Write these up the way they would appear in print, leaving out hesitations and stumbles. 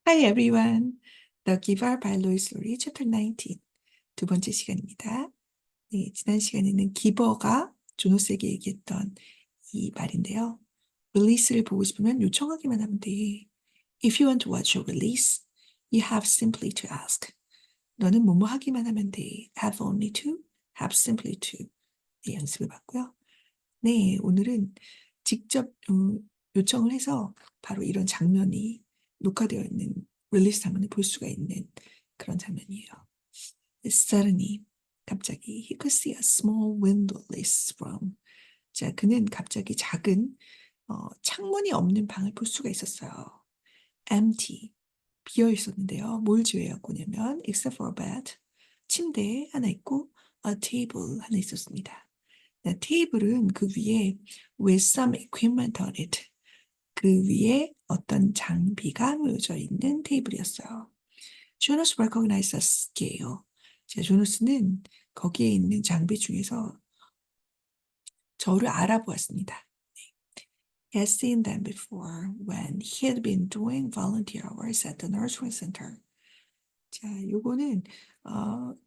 Hi everyone. The Giver by Lois Lowry, Chapter 19. 두 번째 시간입니다. 네, 지난 시간에는 기버가 조노스에게 얘기했던 이 말인데요. 릴리스를 보고 싶으면 요청하기만 하면 돼. If you want to watch your release, you have simply to ask. 너는 뭐뭐 하기만 하면 돼. Have only to, have simply to. 네, 연습을 봤고요. 네, 오늘은 직접 요청을 해서 바로 이런 장면이 녹화되어 있는 릴리스 장면을 볼 수가 있는 그런 장면이에요. Suddenly, 갑자기 he could see a small windowless room. 자, 그는 갑자기 작은 창문이 없는 방을 볼 수가 있었어요. Empty, 비어 있었는데요. 뭘 제외하고냐면 except for a bed, 침대 하나 있고 a table 하나 있었습니다. 네, 테이블은 그 위에 with some equipment on it. 그 위에 어떤 장비가 놓여져 있는 테이블이었어요. Jonas recognized a scale. 자, 조너스는 거기에 있는 장비 중에서 저를 알아보았습니다. He had seen them before when he had been doing volunteer hours at the nursery center. 자, 요거는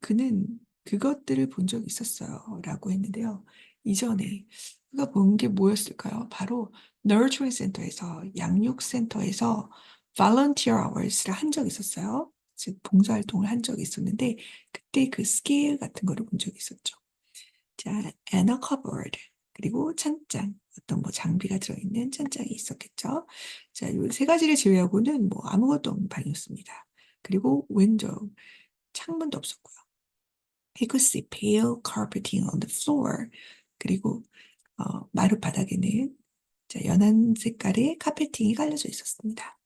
그는 그것들을 본 적이 있었어요. 라고 했는데요. 이전에 그가 본 게 뭐였을까요? 바로 nurturing 센터에서, 양육센터에서 volunteer hours를 한 적이 있었어요. 즉, 봉사활동을 한 적이 있었는데 그때 그 스케일 같은 거를 본 적이 있었죠. 자, and a cupboard. 그리고 찬장, 어떤 뭐 장비가 들어있는 찬장이 있었겠죠. 자, 이 세 가지를 제외하고는 뭐 아무것도 없는 방이었습니다. 그리고 window, 창문도 없었고요. He could see pale carpeting on the floor. 그리고 마룻바닥에는 자, 연한 색깔의 카페팅이 깔려져 있었습니다.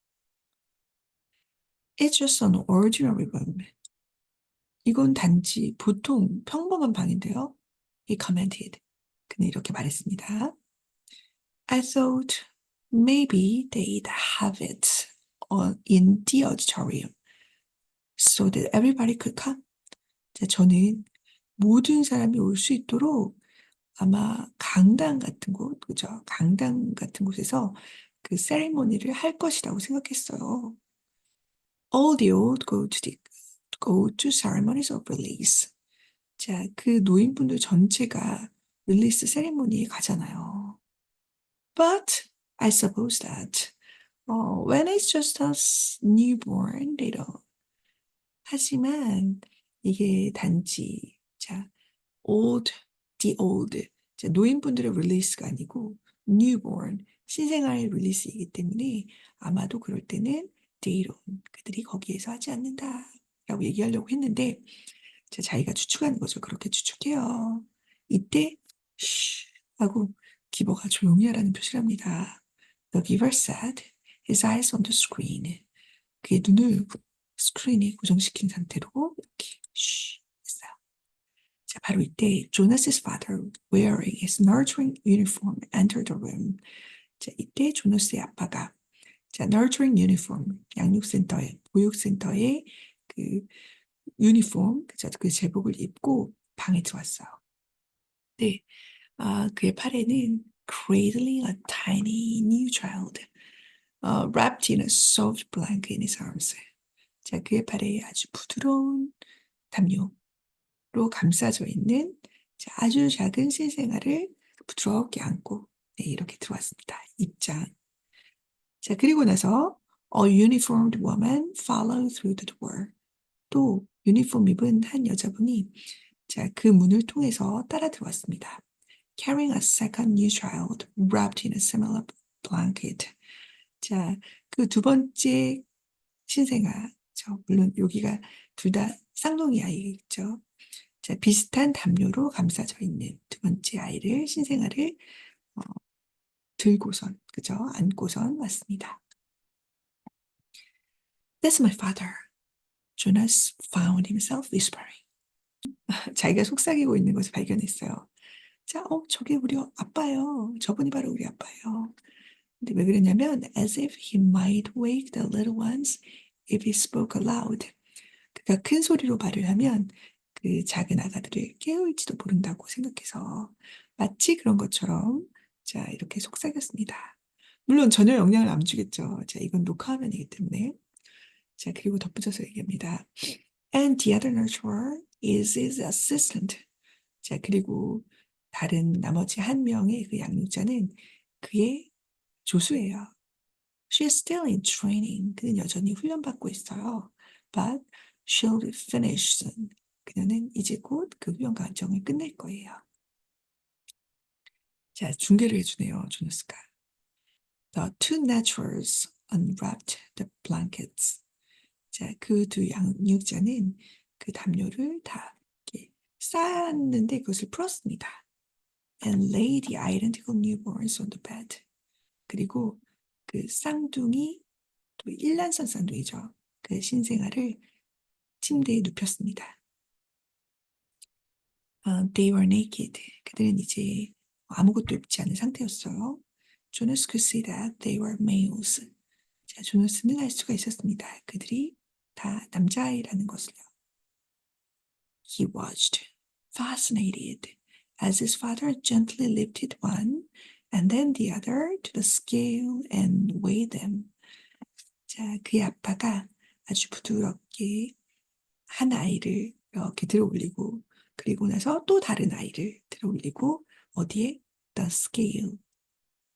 It's just an ordinary room. 이건 단지 보통 평범한 방인데요. He commented. 그는 이렇게 말했습니다. I thought maybe they'd have it in the auditorium so that everybody could come. 자, 저는 모든 사람이 올 수 있도록 아마 강당 같은 곳, 그죠? 강당 같은 곳에서 그 세리머니를 할 것이라고 생각했어요. All the old go to ceremonies of release. 자, 그 노인분들 전체가 릴리스 세리머니에 가잖아요. But I suppose that when it's just a newborn, they don't. 하지만 이게 단지 자, the old. 자, 노인분들의 릴리스가 아니고 newborn, 신생아의 릴리스이기 때문에 아마도 그럴 때는 they don't. 그들이 거기에서 하지 않는다라고 얘기하려고 했는데 자기가 추측하는 거죠. 그렇게 추측해요. 이때 쉬 하고 기버가 조용히 하라는 표시를 합니다. The giver said, his eyes on the screen. 그의 눈을 스크린에 고정시킨 상태로 이렇게 쉬 했어요. 자, 바로 이때 Jonas's father, wearing his nurturing uniform, entered the room. 자, 이때 조너스의 아빠가 자, nurturing uniform, 양육센터의, 보육센터의 그 유니폼, 그죠? 그 제복을 입고 방에 들어왔어요. 네, 그의 팔에는 cradling a tiny new child, wrapped in a soft blanket in his arms. 자, 그의 팔에 아주 부드러운 담요로 감싸져 있는 자, 아주 작은 신생아를 부드럽게 안고 네, 이렇게 들어왔습니다. 입장. 자, 그리고 나서 a uniformed woman followed through the door. 또 유니폼 입은 한 여자분이 자, 그 문을 통해서 따라 들어왔습니다. Carrying a second new child wrapped in a similar blanket. 자, 그 두 번째 신생아, 물론 여기가 둘 다 쌍둥이 아이겠죠. 자, 비슷한 담요로 감싸져 있는 두 번째 아이를, 신생아를 들고선, 그죠? 안고선 왔습니다. That's my father. Jonas found himself whispering. 자기가 속삭이고 있는 것을 발견했어요. 자, 저게 우리 아빠예요. 저분이 바로 우리 아빠예요. 근데 왜 그러냐면 as if he might wake the little ones if he spoke aloud. 그가 큰 소리로 말을 하면 그 작은 아가들을 깨울지도 모른다고 생각해서 마치 그런 것처럼 자, 이렇게 속삭였습니다. 물론 전혀 영향을 안 주겠죠. 자, 이건 녹화 화면이기 때문에. 자, 그리고 덧붙여서 얘기합니다. And the other nurturer is his assistant. 자, 그리고 다른 나머지 한 명의 그 양육자는 그의 조수예요. She is still in training. 그는 여전히 훈련받고 있어요. But she'll finish soon. 그녀는 이제 곧 그 훈련 과정을 끝낼 거예요. 자, 중계를 해주네요, 조너스가. The two naturals unwrapped the blankets. 자, 그 두 양육자는 그 담요를 다 이렇게 쌓았는데 그것을 풀었습니다. And laid the identical newborns on the bed. 그리고 그 쌍둥이, 또 일란성 쌍둥이죠. 그 신생아를 침대에 눕혔습니다. They were naked. 그들은 이제 아무것도 입지 않은 상태였어요. Jonas could see that they were males. 자, 조나스는 알 수가 있었습니다. 그들이 다 남자아이라는 것을요. He watched, fascinated, as his father gently lifted one and then the other to the scale and weighed them. 자, 그의 아빠가 아주 부드럽게 한 아이를 이렇게 들어 올리고 그리고 나서 또 다른 아이를 들어 올리고 어디에? The scale.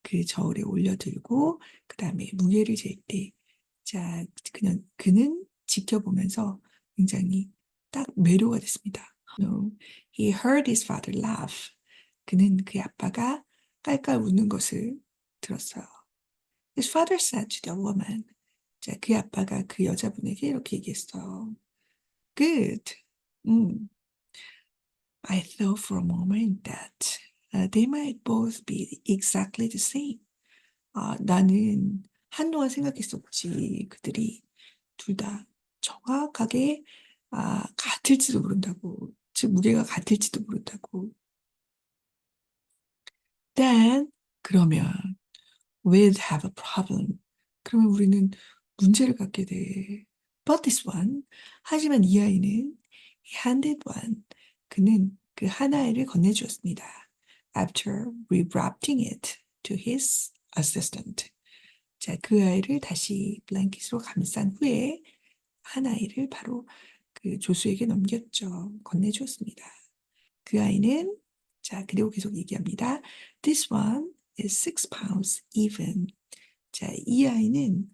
그 저울에 올려들고 그 다음에 무게를 잴 때, 자, 그는 지켜보면서 굉장히 딱 매료가 됐습니다. No, he heard his father laugh. 그는 그의 아빠가 깔깔 웃는 것을 들었어요. His father said to the woman. 자, 그의 아빠가 그 여자분에게 이렇게 얘기했어요. Good. I thought for a moment that they might both be exactly the same. 나는 한동안 생각했었지. 그들이 둘 다 정확하게 같을지도 모른다고. 즉 무게가 같을지도 모른다고. Then 그러면 we'd have a problem. 그러면 우리는 문제를 갖게 돼. But this one, 하지만 이 아이는 he handed one. 그는 그 하나를 건네주었습니다. After rewrapping it to his assistant. 자, 그 아이를 다시 블랭킷으로 감싼 후에 한 아이를 바로 그 조수에게 넘겼죠. 건네주었습니다. 그 아이는 자, 그리고 계속 얘기합니다. This one is 6 pounds even. 자, 이 아이는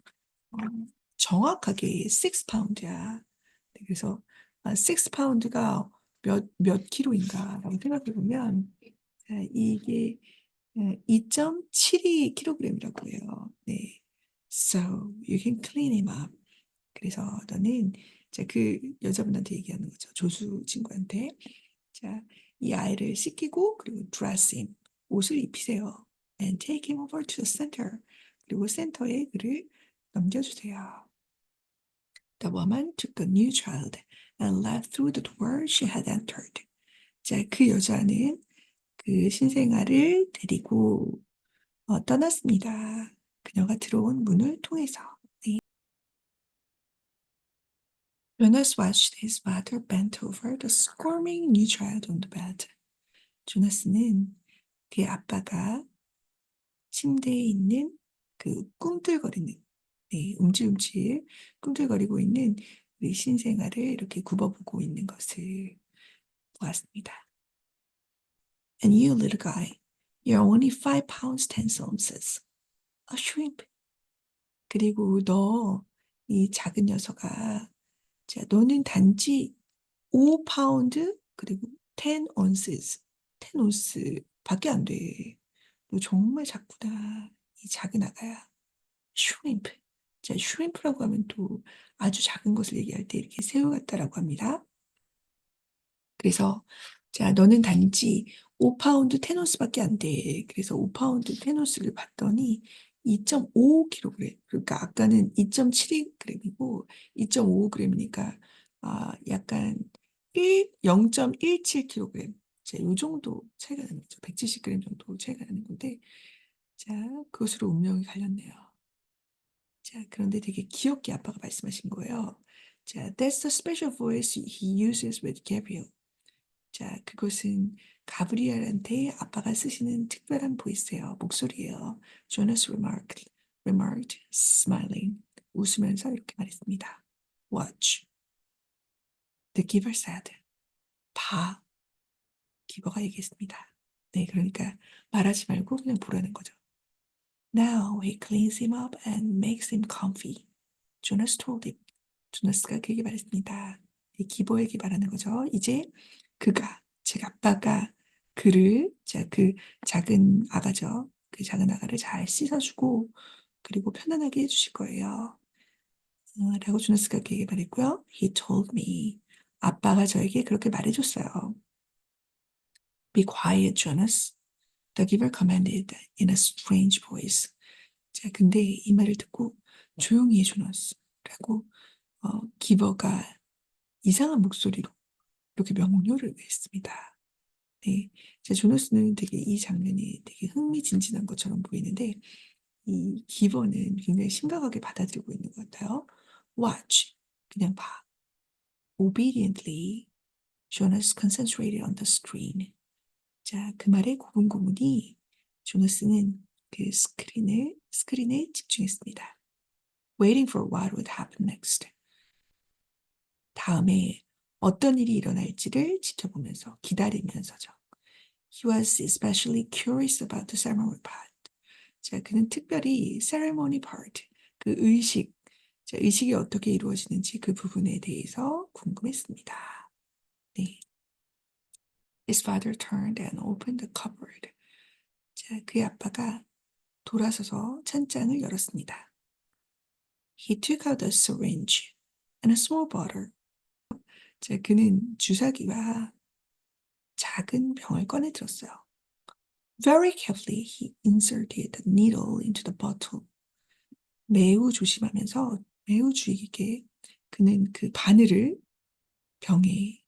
정확하게 6 파운드야. 그래서 6 파운드가 몇 킬로인가라고 생각해 보면 이게 2.72kg이라고 해요. 네. So you can clean him up. 그래서 너는 자, 그 여자분한테 얘기하는 거죠. 조수 친구한테. 자, 이 아이를 씻기고 그리고 dress him. 옷을 입히세요. And take him over to the center. 그리고 센터에 그를 넘겨주세요. The woman took the new child and left through the door she had entered. 자, 그 여자는 그 신생아를 데리고 떠났습니다. 그녀가 들어온 문을 통해서. 네. Jonas watched his father bent over the squirming new child on the bed. 조나스는 그의 아빠가 침대에 있는 그 꿈틀거리는, 네, 움찔움찔 꿈틀거리고 있는 우리 신생아를 이렇게 굽어보고 있는 것을 보았습니다. And you little guy, you're only 5 pounds 10 ounces. A shrimp. 그리고 너, 이 작은 녀석아, 자, 너는 단지 5파운드 그리고 10 ounces, 10 ounce 밖에 안 돼. 너 정말 작구나. 이 작은 아가야. shrimp. 자, shrimp라고 하면 또 아주 작은 것을 얘기할 때 이렇게 새우 같다라고 합니다. 그래서 자, 너는 단지 5파운드 테노스밖에 안 돼. 그래서 5파운드 테노스를 봤더니 2.55kg. 그러니까 아까는 2.72g이고 2.55g이니까 약간 0.17kg. 자, 이 정도 차이가 나는 거죠. 170g 정도 차이가 나는 건데 자, 그것으로 운명이 갈렸네요. 자, 그런데 되게 귀엽게 아빠가 말씀하신 거예요. 자, that's the special voice he uses with Gabriel. 자, 그것은 가브리엘한테 아빠가 쓰시는 특별한 보이스예요. 목소리예요. Jonas remarked, smiling. 웃으면서 이렇게 말했습니다. Watch. The giver said. 봐. 기버가 얘기했습니다. 네, 그러니까 말하지 말고 그냥 보라는 거죠. Now he cleans him up and makes him comfy. Jonas told him. 조나스가 그에게 말했습니다. 이 기버에게 말하는 거죠. 이제 그가, 즉 아빠가 그를, 자, 그 작은 아가죠. 그 작은 아가를 잘 씻어주고 그리고 편안하게 해주실 거예요. 라고 조나스가 그에게 말했고요. He told me. 아빠가 저에게 그렇게 말해줬어요. Be quiet, Jonas. The giver commanded in a strange voice. 자, 근데 이 말을 듣고 조용히 해, 조나스. 라고 기버가 이상한 목소리로 이렇게 명령을 했습니다. 네, 자, 조나스는 되게 이 장면이 되게 흥미진진한 것처럼 보이는데 이 기버는 굉장히 심각하게 받아들이고 있는 것 같아요. Watch, 그냥 봐. Obediently, Jonas concentrated on the screen. 자, 그 말에 고분고분이 조나스는 그 스크린에 집중했습니다. Waiting for what would happen next. 다음에 어떤 일이 일어날지를 지켜보면서 기다리면서죠. He was especially curious about the ceremony part. 자, 그는 특별히 ceremony part, 그 의식, 자, 의식이 어떻게 이루어지는지 그 부분에 대해서 궁금했습니다. 네. His father turned and opened the cupboard. 자, 그의 아빠가 돌아서서 찬장을 열었습니다. He took out a syringe and a small bottle. 자, 그는 주사기와 작은 병을 꺼내 들었어요. Very carefully, he inserted the needle into the bottle. 매우 조심하면서 매우 주의 깊게 그는 그 바늘을 병에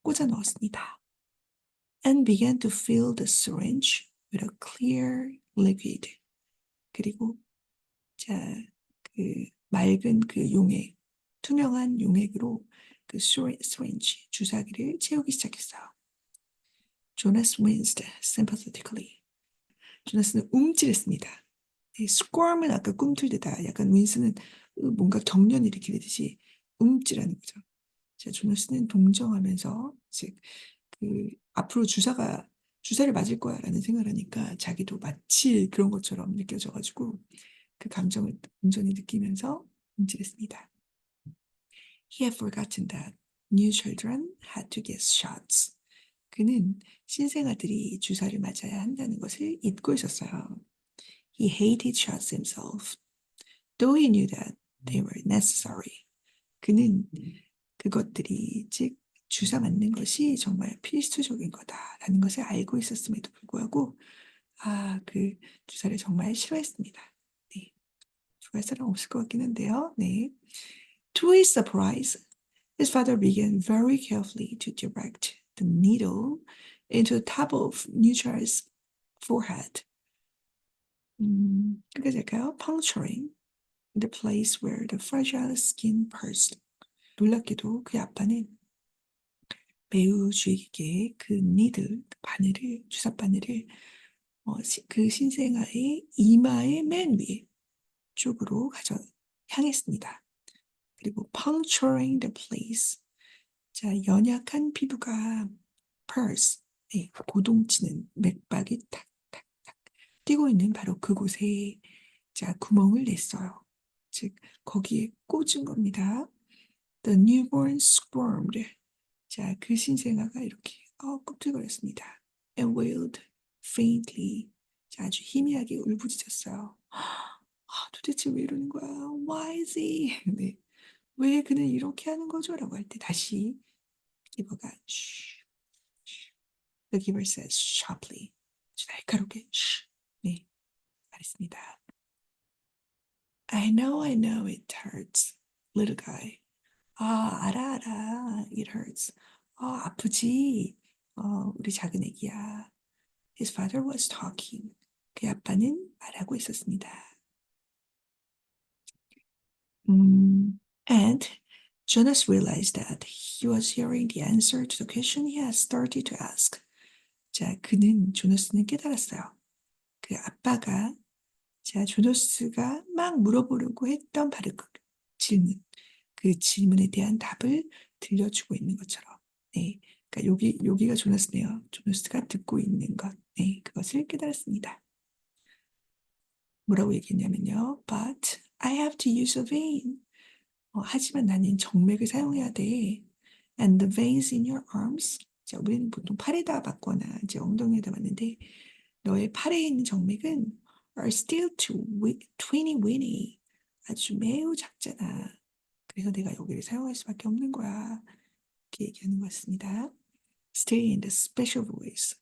꽂아 넣었습니다. And began to fill the syringe with a clear liquid. 그리고 자, 그 맑은 그 용액, 투명한 용액으로 그 syringe, 주사기를 채우기 시작했어요. Jonas winced sympathetically. 조나스는 움찔했습니다. squirm은 아까 꿈틀대다. 약간 윈스는 뭔가 경련을 일으키듯이 움찔하는 거죠. 자, 조나스는 동정하면서 즉 그 앞으로 주사를 맞을 거야라는 생각을 하니까 자기도 마치 그런 것처럼 느껴져가지고 그 감정을 온전히 느끼면서 움찔했습니다. He had forgotten that new children had to get shots. 그는 신생아들이 주사를 맞아야 한다는 것을 잊고 있었어요. He hated shots himself, though he knew that they were necessary. 그는 그것들이 즉 주사 맞는 것이 정말 필수적인 거다라는 것을 알고 있었음에도 불구하고 그 주사를 정말 싫어했습니다. 네, 좋아할 사람 없을 것 같긴 한데요. 네. To his surprise, his father began very carefully to direct the needle into the top of Neutral's forehead. 그게 될까요? Puncturing the place where the fragile skin burst. 놀랍게도 그 아빠는 매우 주의 깊게 그 니들, 바늘을, 주사 바늘을 그 신생아의 이마의 맨 위에 쪽으로 향했습니다. 그리고 puncturing the place. 자, 연약한 피부가 pulse, 네, 고동치는 맥박이 탁탁탁 뛰고 있는 바로 그곳에 자, 구멍을 냈어요. 즉, 거기에 꽂은 겁니다. The newborn squirmed. 자, 그 신생아가 이렇게 꿈틀거렸습니다. And wailed faintly. 자, 아주 희미하게 울부짖었어요. 도대체 왜 이러는 거야? Why is he? 네. 왜 그는 이렇게 하는 거죠? 라고 할 때 다시 기버가 shh, shh. The giver says sharply. 아주 날카롭게 shh. 네, 말했습니다. I know it hurts, little guy. 알아. It hurts. 아프지. 우리 작은 애기야. His father was talking. 그 아빠는 말하고 있었습니다. And Jonas realized that he was hearing the answer to the question he had started to ask. 자, 조나스는 깨달았어요. 그 아빠가, 자, 조나스가 막 물어보려고 했던 바로 그 질문. 그 질문에 대한 답을 들려주고 있는 것처럼. 네. 그러니까 여기가 조나스네요. 조나스가 듣고 있는 것. 네. 그것을 깨달았습니다. 뭐라고 얘기했냐면요. But I have to use a vein. 하지만 나는 정맥을 사용해야 돼. And the veins in your arms. 자, 우리는 보통 팔에다 받거나 이제 엉덩이에다 받는데 너의 팔에 있는 정맥은 are still too teeny weeny. 아주 매우 작잖아. 그래서 내가 여기를 사용할 수밖에 없는 거야. 이렇게 얘기하는 것 같습니다. Stay in the special voice.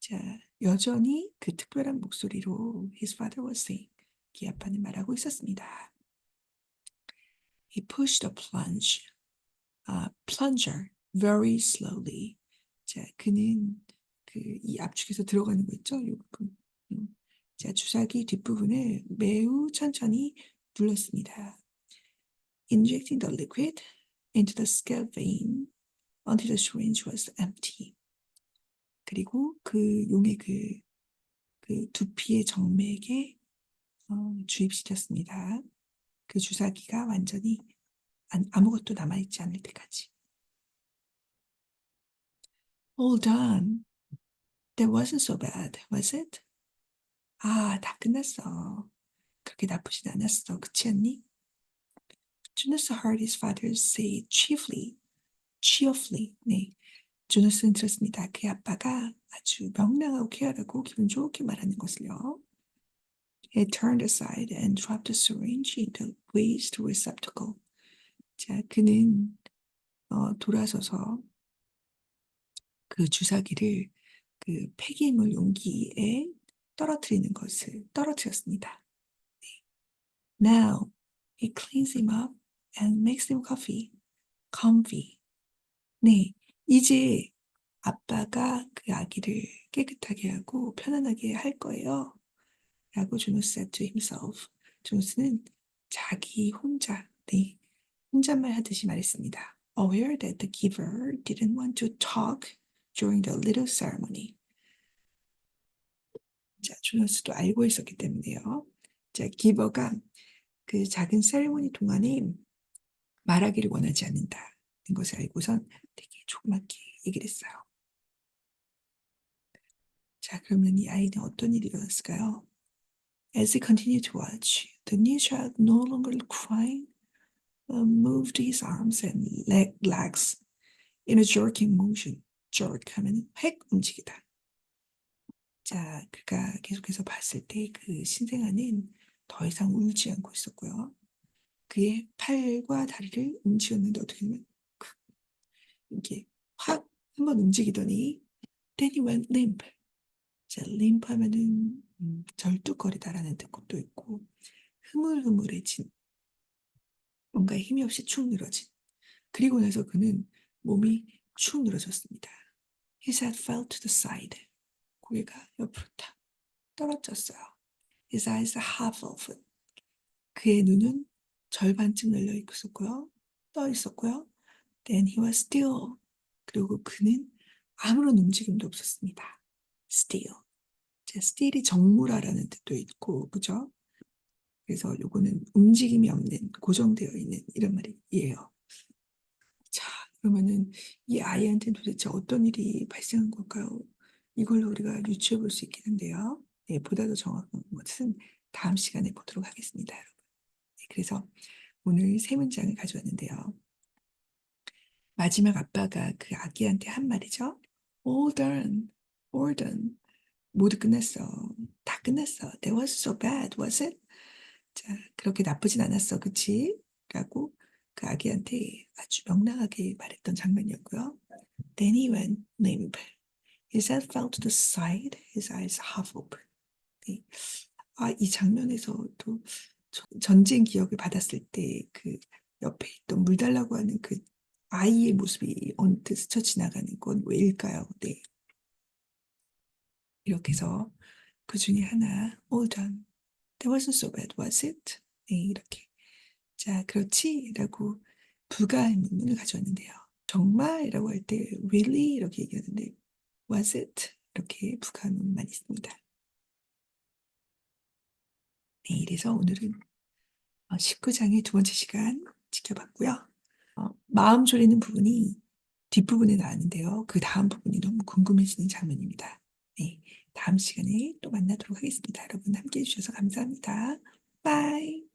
자, 여전히 그 특별한 목소리로 his father was saying. 그 아빠는 말하고 있었습니다. He pushed a plunger very slowly. 자, 그는 이 압축해서 들어가는 거 있죠? 요금. 자, 주사기 뒷부분을 매우 천천히 눌렀습니다. Injecting the liquid into the scalp vein until the syringe was empty. 그리고 그 용의 그 두피의 정맥에 주입시켰습니다. 그 주사기가 완전히 아무것도 남아있지 않을 때까지. All done. That wasn't so bad, was it? 다 끝났어. 그렇게 나쁘진 않았어. 그렇지 않니? Jonas heard his father say cheerfully. 네. 조나스는 들었습니다. 그 아빠가 아주 명랑하고 쾌활하고 기분 좋게 말하는 것을요. He turned aside and dropped the syringe into the waste receptacle. 자, 그는 돌아서서 그 주사기를 그 폐기물 용기에 떨어뜨렸습니다. Now he cleans him up and makes him comfy. 네, 이제 아빠가 그 아기를 깨끗하게 하고 편안하게 할 거예요. 라고 조노스 said to himself. 조노스는 자기 혼자, 네, 혼잣말 하듯이 말했습니다. Aware that the giver didn't want to talk during the little ceremony. 자, 조노스도 알고 있었기 때문에요. 자, 기버가 그 작은 세리머니 동안에 말하기를 원하지 않는다는 것을 알고선 되게 조그맣게 얘기를 했어요. 자, 그러면 이 아이는 어떤 일이 일어났을까요? As he continued to watch, the new child no longer crying, moved his arms and legs in a jerking motion. jerk 하면 획 움직이다. 자, 그가 계속해서 봤을 때 그 신생아는 더 이상 울지 않고 있었고요. 그의 팔과 다리를 움직였는데 어떻게 하면 이게 확 한번 움직이더니 then he went limp. 자, limp 하면은 절뚝거리다라는 뜻도 있고 흐물흐물해진 뭔가 힘이 없이 축 늘어진 그리고 나서 그는 몸이 축 늘어졌습니다. His head fell to the side. 고개가 옆으로 탁 떨어졌어요. His eyes half open. 그의 눈은 절반쯤 열려 있었고요. 떠 있었고요. Then he was still. 그리고 그는 아무런 움직임도 없었습니다. Still. 자, still이 정무라라는 뜻도 있고, 그죠? 그래서 요거는 움직임이 없는, 고정되어 있는 이런 말이에요. 자, 그러면은 이 아이한테는 도대체 어떤 일이 발생한 걸까요? 이걸로 우리가 유추해 볼 수 있겠는데요. 네, 보다 더 정확한 것은 다음 시간에 보도록 하겠습니다, 여러분. 네, 그래서 오늘 세 문장을 가져왔는데요. 마지막 아빠가 그 아기한테 한 말이죠. All done, all done. 모두 끝났어. 다 끝났어. That was so bad, was it? 자, 그렇게 나쁘진 않았어, 그치? 라고 그 아기한테 아주 명랑하게 말했던 장면이었고요. Then he went limp. His head fell to the side, his eyes half open. 네. 이 장면에서 또 전쟁 기억을 받았을 때 그 옆에 있던 물 달라고 하는 그 아이의 모습이 언뜻 스쳐 지나가는 건 왜일까요? 네. 이렇게 해서 그 중에 하나, All done. That wasn't so bad, was it? 네, 이렇게. 자, 그렇지? 라고 부가의문문을 가져왔는데요. 정말? 이라고 할 때 really? 이렇게 얘기하는데 was it? 이렇게 부가의문만 있습니다. 네, 이래서 오늘은 19장의 두 번째 시간 지켜봤고요. 마음 졸이는 부분이 뒷부분에 나왔는데요. 그 다음 부분이 너무 궁금해지는 장면입니다. 네, 다음 시간에 또 만나도록 하겠습니다. 여러분 함께 해주셔서 감사합니다. 바이.